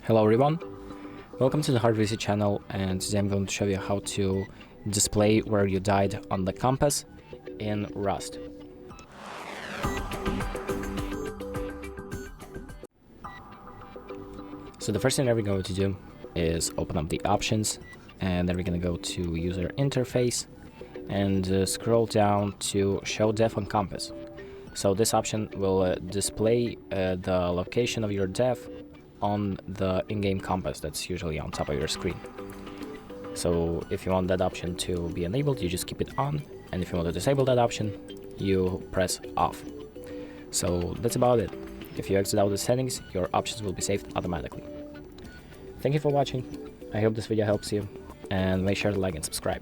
Hello everyone, welcome to the HardReset channel, and today I'm going to show you how to display where you died on the compass in Rust. So the first thing that we're going to do is open up the options, and then we're going to go to user interface and scroll down to show def on compass. So this option will display the location of your def on the in-game compass that's usually on top of your screen. So if you want that option to be enabled, you just keep it on, and if you want to disable that option, you press off. So that's about it. If you exit out the settings, your options will be saved automatically. Thank you for watching. I hope this video helps you, and make sure to like and subscribe.